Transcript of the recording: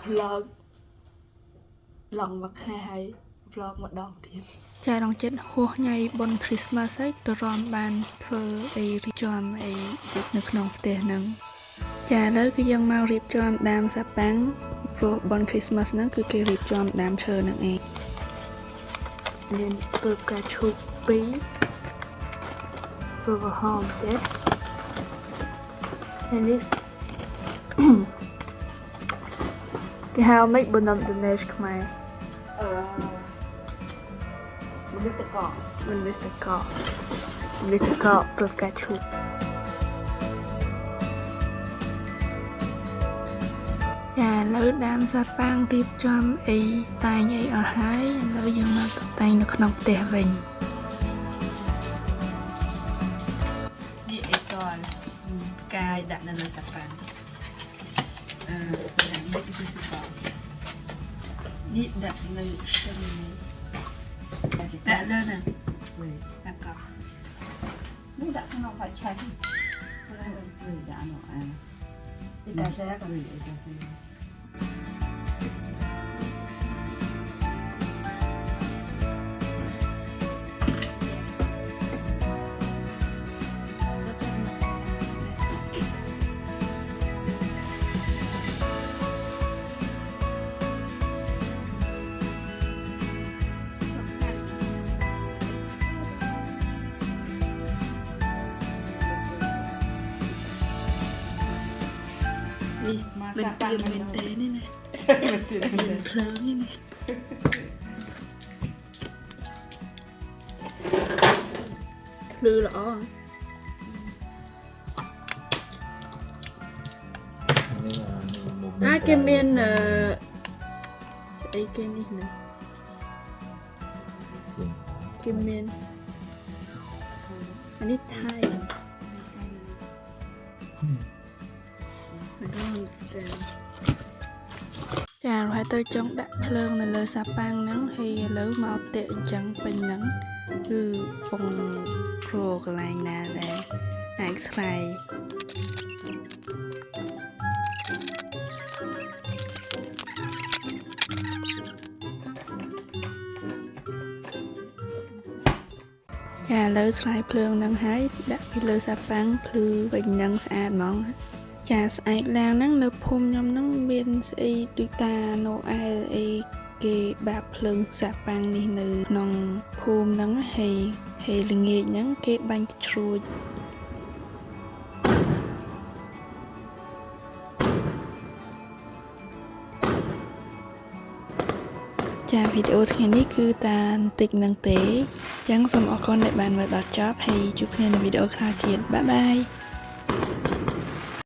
vlog lòng mặt hay vlog một đònទៀតចាដងចិត្តហួសថ្ងៃបុណ្យ Christmas ហើយទៅរំបានធ្វើអីរៀបចំអីនៅក្នុងផ្ទះហ្នឹងចាឥឡូវគឺយើងមករៀបចំដើមសាប៉ាំងព្រោះបុណ្យ Christmas ហ្នឹងគឺគេរៀបចំដើមឈើហ្នឹងឯងមានពើកាឈូក2ពើក្រហមទៀតហើយនេះគេហៅមិនបុណ្យដំណេរខ្មែរមនុស្សតកព្រឹកកាឈូកចាឥឡូវដើមសាប៉ាំងរៀបចំអីតែងអីអស់ហើយឥឡូវយើងមកតុបតែងនៅក្នុងផ្ទះវិញនេះអីតលកាយដាក់នៅលើសាប៉ាំងដាក់នេះគឺសាប៉ាំងនេះដាក់នៅឈឹងដាក់លើហ្នឹងដាក់កោះនេះដាក់ក្នុងបាច់ឆាន់ដាក់នោះអាតែតែក៏មានអីទៅเป็นเตรียมเป็นเต้นี่นะเป็นเพลิงนี่นะลือเหรอเกมเมนไอเกมนี่นะเกมเมนอันนี้ไทยចាហើយទៅចង់ដាក់ភ្លើងនៅលើសាប៉ាំងហ្នឹងហើយឥឡូវមកតាក់អញ្ចឹងពេញហ្នឹងគឺពងគ្រូកន្លែងណាដែរអាចស្រាយចាឥឡូវស្រាយភ្លើងហ្នឹងហើយដាក់ពីលើសាប៉ាំងភ្លឺវិញហ្នឹងស្អាតហ្មងចាស្អែកឡើងហ្នឹងនៅភូមិខ្ញុំហ្នឹងមានស្អីដូចតាណូអែលអីគេបាក់ភ្លើងសាប៉ាំងនេះនៅក្នុងភូមិហ្នឹងហើយល្ងាចហ្នឹងគេបាញ់ជ្រួចចាវីដេអូថ្ងៃនេះគឺតាបន្តិចហ្នឹងទេអញ្ចឹងសូមអរគុណដែលបានមើលដល់ចប់ហើយជួបគ្នានៅវីដេអូក្រោយទៀតបាយបាយ